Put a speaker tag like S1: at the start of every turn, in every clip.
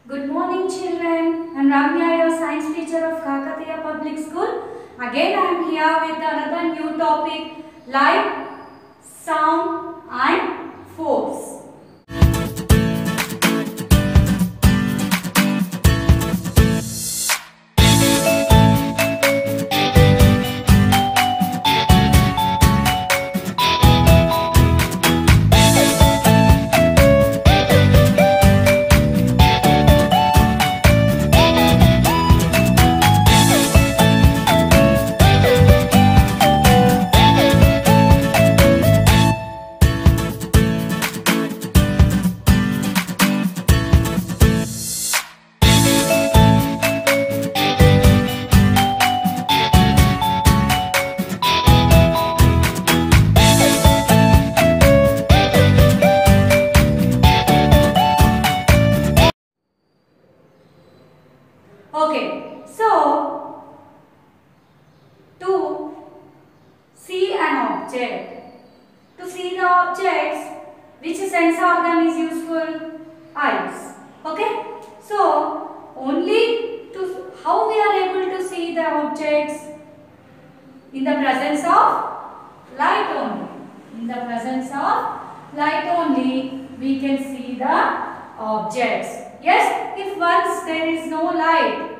S1: Good morning children. I am Ramya, your science teacher of Kakatiya Public School. Again I am here with another new topic, light, sound and force. Okay, so to see an object, to see the objects, which sense organ is useful? Eyes. Okay, so only to how we are able to see the objects? In the presence of light only. In the presence of light only we can see the objects. Yes, if once there is no light,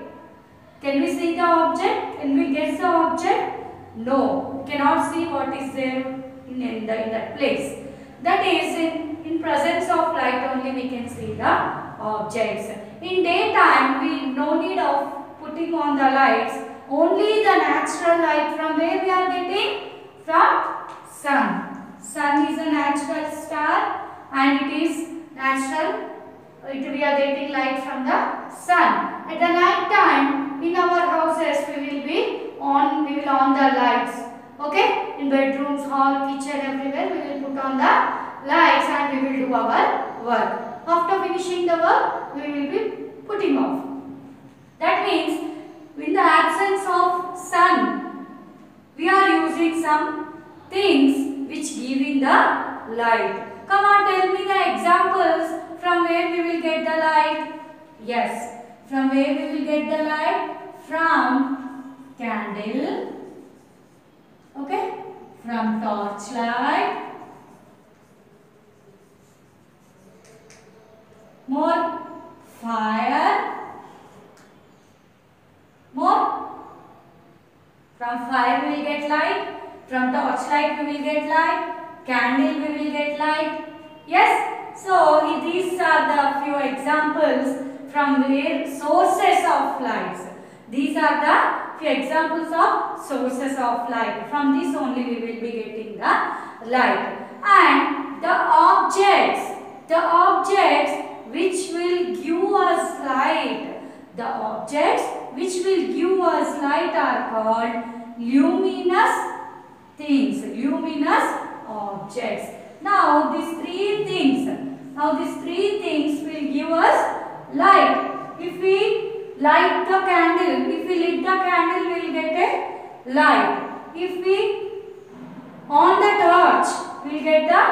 S1: can we see the object? Can we guess the object? No, we cannot see what is there in that place. That is in presence of light only we can see the objects. In daytime we no need of putting on the lights. Only the natural light from where we are getting? From sun. Sun is a natural star and it is natural. We are getting light from the sun. At the night time, in our houses, we will on the lights. Okay? In bedrooms, hall, kitchen, everywhere, we will put on the lights and we will do our work. After finishing the work, we will be putting off. That means, in the absence of sun, we are using some things which giving the light. Come on, tell me the examples. From where we will get the light? Yes. From where we will get the light? From candle. Okay. From torchlight. More fire. More. From fire we will get light. From torchlight we will get light. Candle we will get light. Yes. So, these are the few examples from where sources of lights. These are the few examples of sources of light. From this only we will be getting the light. And the objects which will give us light, are called luminous things, luminous objects. Now these three things will give us light. If we light the candle, if we lit the candle, we will get a light. If we on the torch, we will get the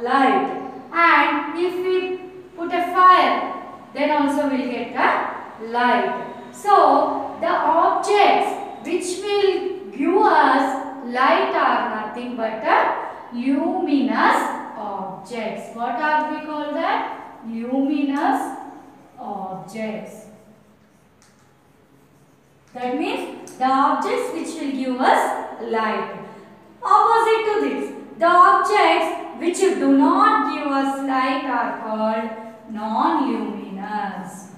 S1: light. And if we put a fire, then also we will get the light. So the objects which will give us light are nothing but luminous objects. What are we called that? Luminous objects. That means the objects which will give us light. Opposite to this, the objects which do not give us light are called non-luminous.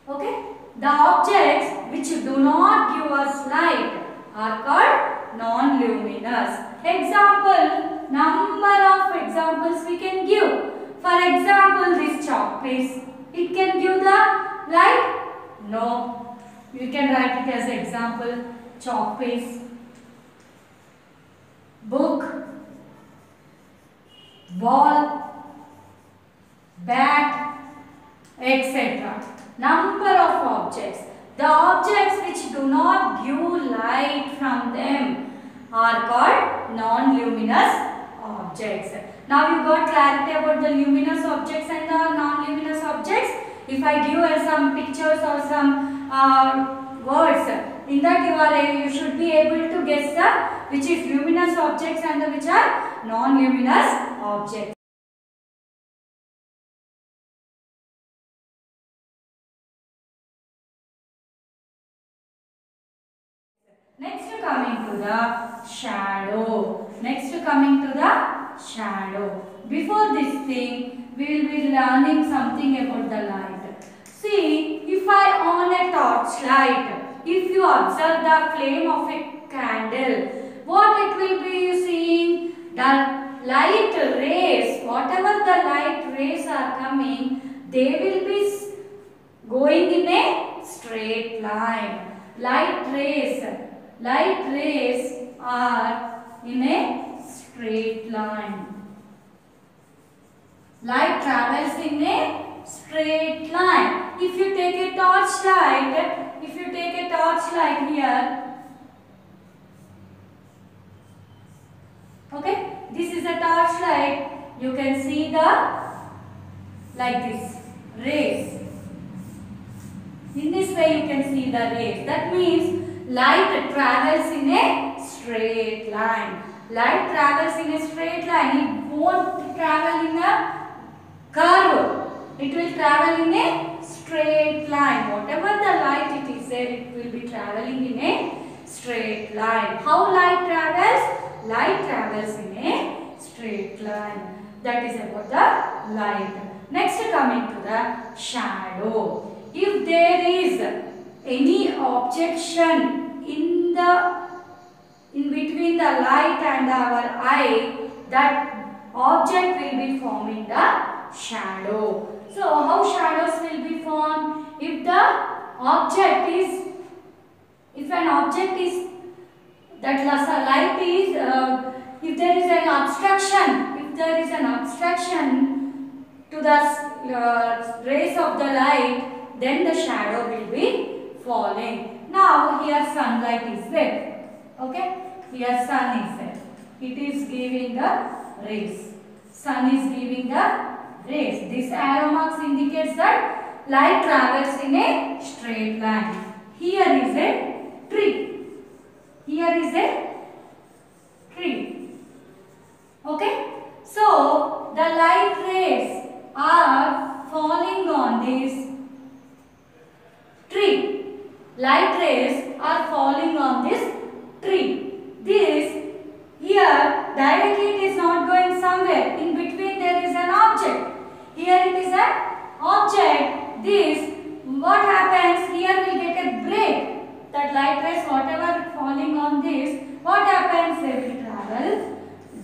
S1: Okay? The objects which do not give us light are called non-luminous. Example, number of examples we can give. For example, this chalk piece. It can give the light? No. You can write it as example, chalk piece, book, ball, bat, etc. Number of objects. The objects which do not give light from them are called non-luminous objects. Now you got clarity about the luminous objects and the non-luminous objects. If I give some pictures or some words, in that you should be able to guess the which is luminous objects and the which are non-luminous objects. Next coming to the shadow. Next coming to the shadow. Before this thing, we will be learning something about the light. See, if I on a torchlight, if you observe the flame of a candle, what it will be you seeing? The light rays, whatever the light rays are coming, they will be going in a straight line. Light rays are in a straight line. Light travels in a straight line. If you take a torchlight here, okay, this is a torchlight. You can see the like this rays. In this way you can see the rays. That means light travels in a straight line. Light travels in a straight line. It won't travel in a curve. It will travel in a straight line. Whatever the light it is there, it will be traveling in a straight line. How light travels? Light travels in a straight line. That is about the light. Next coming to the shadow. If there is any objection in between the light and our eye, that object will be forming the shadow. So how shadows will be formed? If an object is that light is if there is an obstruction to the rays of the light, then the shadow will be falling. Now here sunlight is there. Okay, here sun is there. It is giving the rays. Sun is giving the rays. This arrow marks indicates that light travels in a straight line. Here is a tree. Here is a tree. Okay, so the light rays are falling on this tree. Light rays are falling on this tree. This here directly it is not going somewhere. In between there is an object. Here it is an object. This what happens? Here we get a break. That light rays whatever falling on this, what happens? They will travel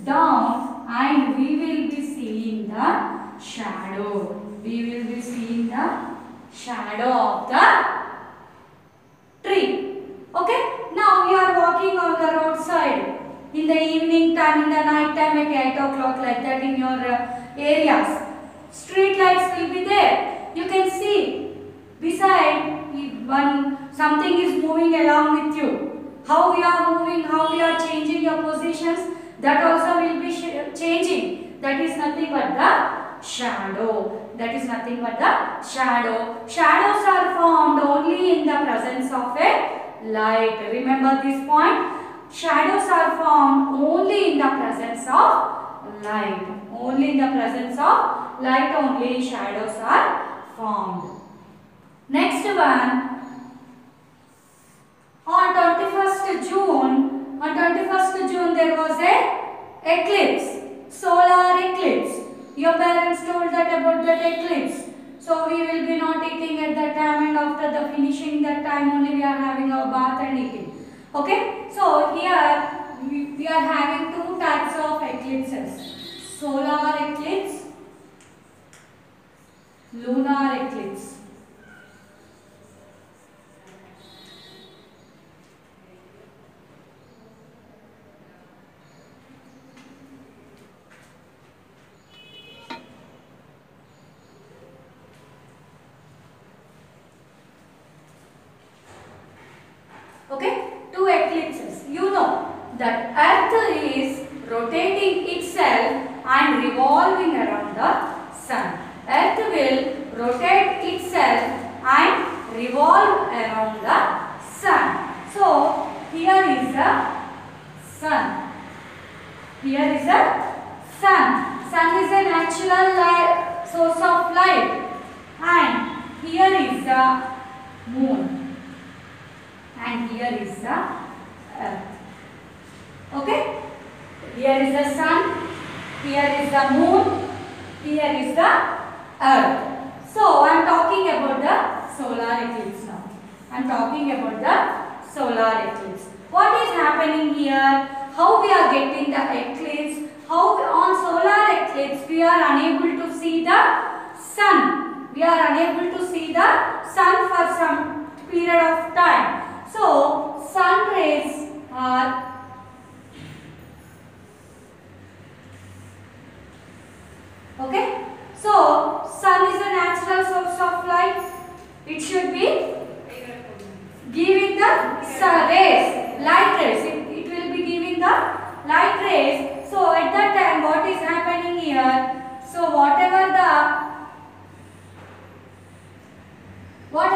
S1: down and we will be seeing the shadow. We will be seeing the shadow of the tree. Okay, now we are walking on the roadside in the evening time, in the night time at 8 o'clock, like that in your areas. Street lights will be there. You can see beside when something is moving along with you. How we are moving, how we are changing your positions, that also will be changing. That is nothing but the shadow. That is nothing but the shadow. Shadows are formed only in the presence of a light. Remember this point. Shadows are formed only in the presence of light. Only in the presence of light only shadows are formed. Next one. On 21st June there was a eclipse, solar eclipse. Your parents told that about that eclipse. So we will be not eating at that time, and after the finishing that time only we are having our bath and eating. Okay. So here we are having two types of eclipses. Solar eclipse, lunar eclipse. Okay, two eclipses. You know that Earth is rotating itself and sun. Earth will rotate itself and revolve around the sun. So here is the sun. Here is the sun. Sun is a natural source of light. And here is the moon. And here is the earth. Okay? Here is the sun. Here is the moon. Here is the earth. So I am talking about the solar eclipse now. I am talking about the solar eclipse. What is happening here? How we are getting the eclipse? How on solar eclipse we are unable to see the sun. We are unable to see the sun for some period of time. So sun rays are okay. So sun is a natural source of light. It should be giving the rays, light rays. It will be giving the light rays. So at that time, what is happening here? So what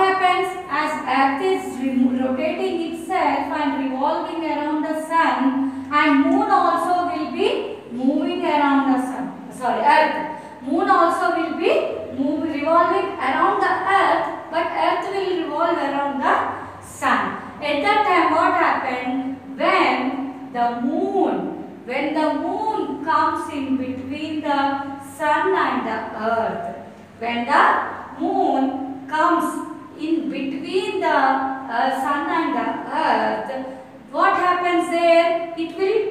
S1: happens as earth is rotating itself and revolving around the sun, and moon also will be moving around the sun. Sorry, earth. Moon also will be revolving around the earth, but earth will revolve around the sun. At that time, what happened? When the moon comes in between the sun and the earth, when the moon comes in between the sun and the earth, what happens there? It will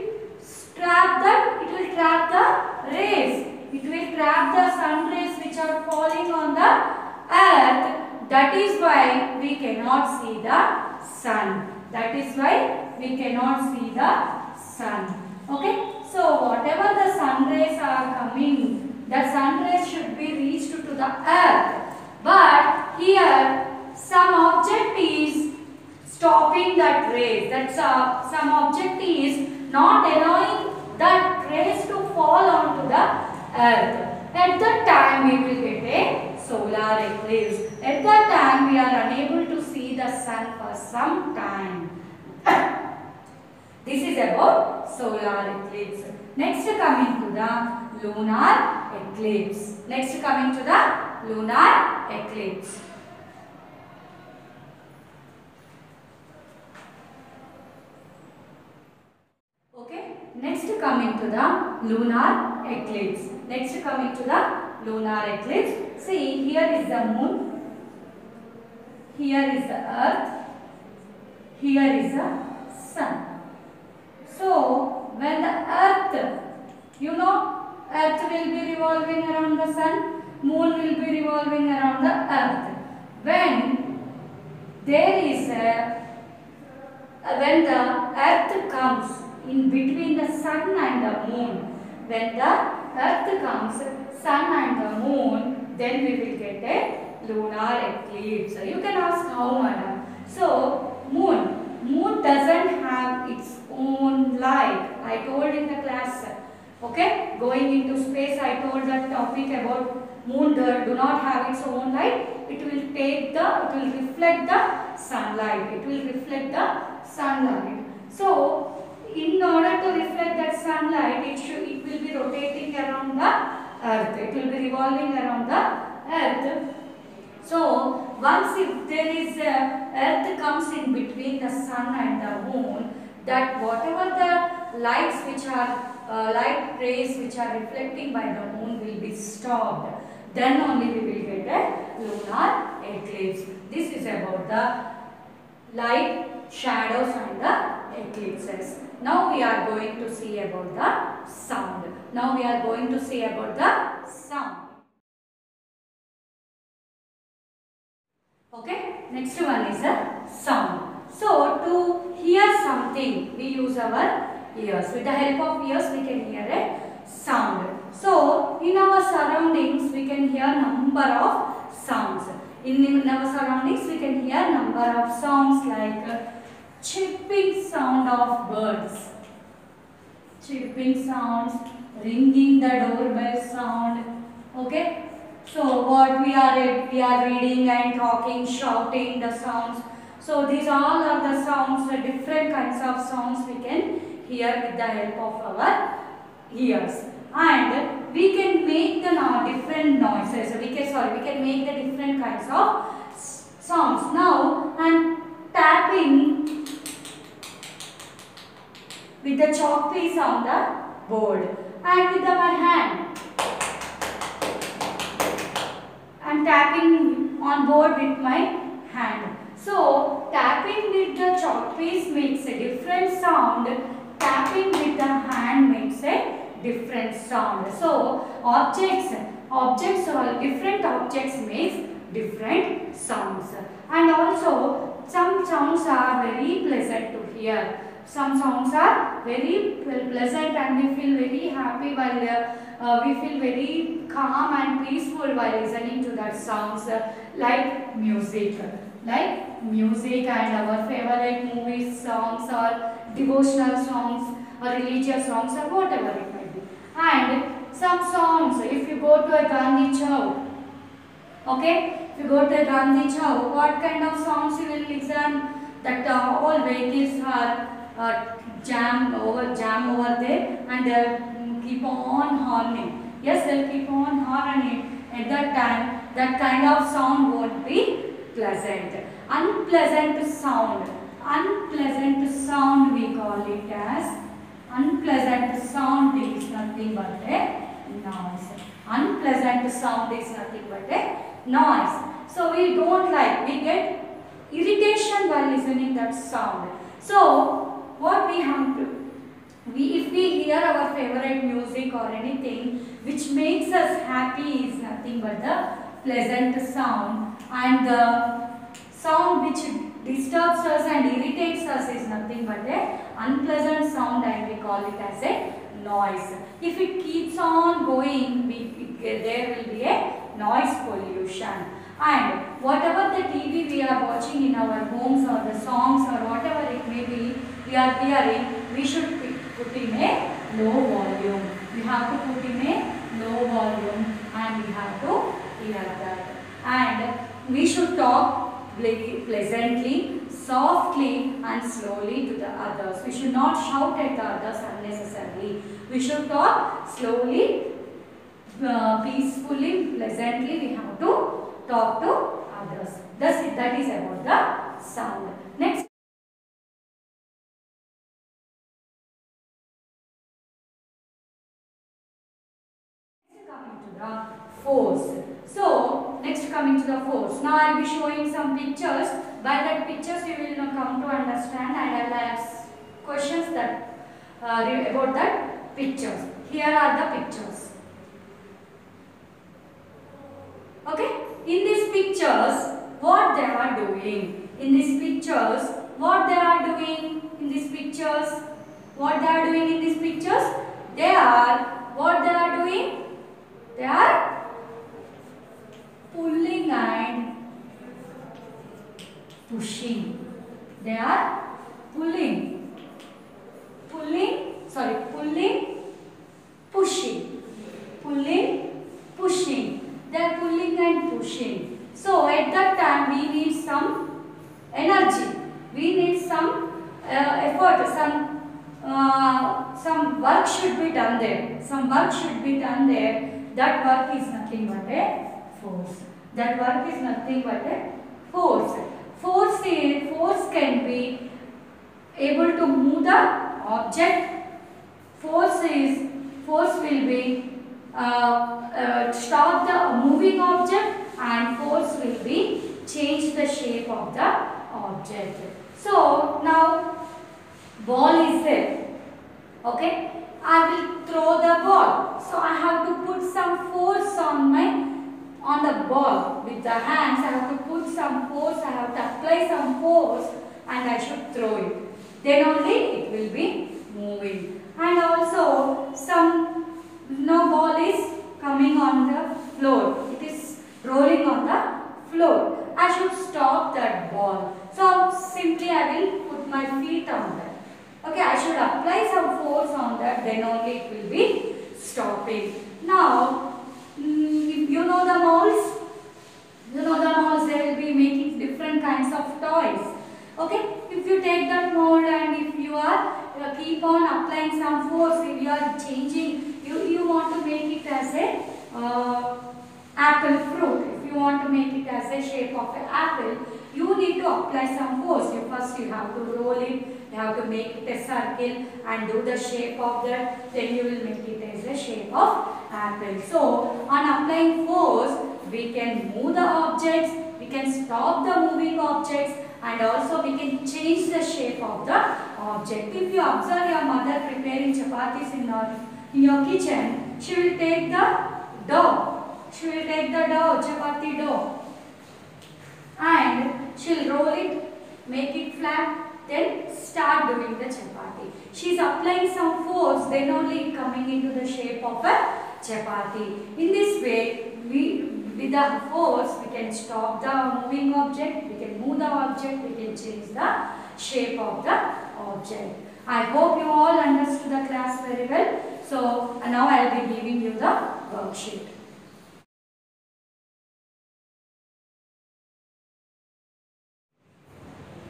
S1: trap the rays. It will trap the sun rays which are falling on the earth. That is why we cannot see the sun. That is why we cannot see the sun. Okay. So whatever the sun rays are coming, the sun rays should be reached to the earth. But here some object is stopping that rays. That's some object is not allowing that rays to fall onto the earth. At that time we will get a solar eclipse. At that time we are unable to see the sun for some time. This is about solar eclipse. Next coming to the lunar eclipse. Next coming to the lunar eclipse. Okay. Next coming to the lunar eclipse. Next coming to the lunar eclipse. See, here is the moon. Here is the earth. Here is the sun. So, when the earth, earth will be revolving around the sun, moon will be revolving around the earth. When the earth comes in between the sun and the moon, when the earth comes, sun and the moon, then we will get a lunar eclipse. You can ask how, madam? So, moon doesn't have its own light. I told in the class, okay, going into space, I told that topic about moon do not have its own light. It will reflect the sunlight. It will reflect the sunlight. So, in order to reflect that sunlight, it will be rotating around the earth. It will be revolving around the earth. So, once if there is earth comes in between the sun and the moon, that whatever the lights which are light rays which are reflecting by the moon will be stopped. Then only we will get a lunar eclipse. This is about the light, shadows and the eclipses. Now we are going to see about the sound. Now we are going to see about the sound. Okay, next one is a sound. So to hear something, we use our ears. With the help of ears, we can hear a sound. So in our surroundings, we can hear number of sounds. In our surroundings, we can hear number of sounds like chirping sound of birds, chirping sounds, ringing the doorbell sound, okay, So what we are reading and talking, shouting the sounds. So these all are the sounds, the different kinds of sounds we can hear with the help of our ears. And we can make the different noises. We can make the different kinds of sounds. Now I am tapping with the chalk piece on the board and with my hand. I am tapping on board with my hand. So tapping with the chalk piece makes a different sound. Tapping with the hand makes a different sound. So objects or different objects makes different sounds. And also some sounds are very pleasant to hear. Some sounds are very pleasant and we feel very happy while we feel very calm and peaceful while listening to that sounds, like music. Like music and our favorite movie songs or devotional songs or religious songs or whatever it might be. And some songs, if you go to a Gandhi Chowk, okay, if you go to a Gandhi Chowk, what kind of songs you will listen? That all vehicles are jam over there and they'll keep on horning. Yes, they'll keep on horning. At that time, that kind of sound won't be pleasant. Unpleasant sound. Unpleasant sound we call it as. Unpleasant sound is nothing but a noise. Unpleasant sound is nothing but a noise. So we don't like, we get irritation while listening that sound. So what we have to, if we hear our favorite music or anything which makes us happy is nothing but the pleasant sound, and the sound which disturbs us and irritates us is nothing but a unpleasant sound, and we call it as a noise. If it keeps on going, there will be a noise pollution. And whatever the TV we are watching in our homes or the songs or whatever it may be, we are hearing, we should put in a low volume. We have to put in a low volume and we have to hear that. And we should talk pleasantly, softly and slowly to the others. We should not shout at the others unnecessarily. We should talk slowly, peacefully, pleasantly. We have to talk to others. That is about the sound. Next. Coming to the force. So next coming to the force. Now I will be showing some pictures. By that pictures you will come to understand, and I will ask questions that about that pictures. Here are the pictures. Okay. In these pictures, what they are doing? In these pictures, what they are doing? In these pictures, what they are doing in these pictures? They are, what they are doing? They are pulling and pushing. They are pulling, pushing, pulling, pushing. They are pulling and pushing. So at that time we need some energy. We need some effort. Some work should be done there. Some work should be done there. That work is nothing but a force. That work is nothing but a force. Force can be able to move the object. Force will be stop the moving object, and force will be change the shape of the object. So now ball is there. Okay, I will throw the ball. So I have to put some force on the ball with the hands. I have to put some force. I have to apply some force, and I should throw it. Then only it will be moving. And also ball is coming on the floor. It is rolling on the floor. I should stop that ball. So simply I will put my feet on that. Okay, I should apply some force on that, then only it will be stopping. Now, you know the mouse? keep on applying some force, if you are changing, you want to make it as a apple fruit. If you want to make it as a shape of an apple, you need to apply some force. First you have to roll it, you have to make it a circle and do the shape of that, then you will make it as a shape of apple. So on applying force, we can move the objects, we can stop the moving objects, and also we can change the shape of the object. If you observe your mother preparing chapatis in your kitchen, she will take the dough. She will take the dough, chapati dough, and she will roll it, make it flat, then start doing the chapati. She is applying some force, then only coming into the shape of a chapati. In this way, with the force, we can stop the moving object, we can move the object, we can change the shape of the object. I hope you all understood the class very well. So, now I will be giving you the worksheet.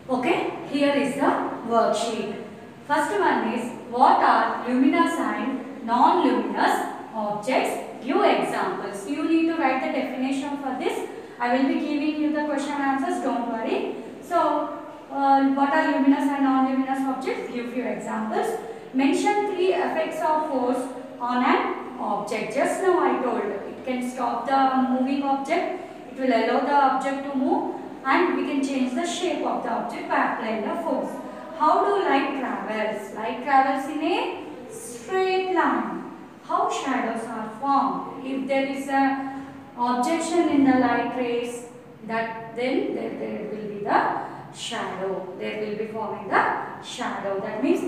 S1: Okay, here is the worksheet. First one is, what are luminous and non-luminous objects? Give examples. You need to write the definition for this. I will be giving you the question answers, don't worry. So, what are luminous and non-luminous objects? Give few examples. Mention 3 effects of force on an object. Just now I told it can stop the moving object, it will allow the object to move, and we can change the shape of the object by applying the force. How do light travels? Light travels in a straight line. How shadows are formed? If there is a objection in the light rays, then there will be the shadow. There will be forming the shadow. That means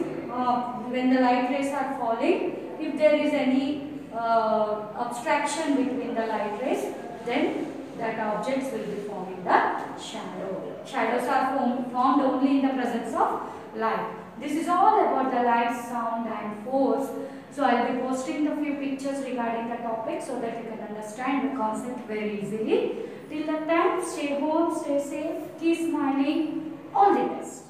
S1: when the light rays are falling, if there is any obstruction between the light rays, then that objects will be forming the shadow. Shadows are formed only in the presence of light. This is all about the light, sound and force. So I will be posting the few pictures regarding the topic so that you can understand the concept very easily. Till that time, stay home, stay safe, keep smiling. All the best.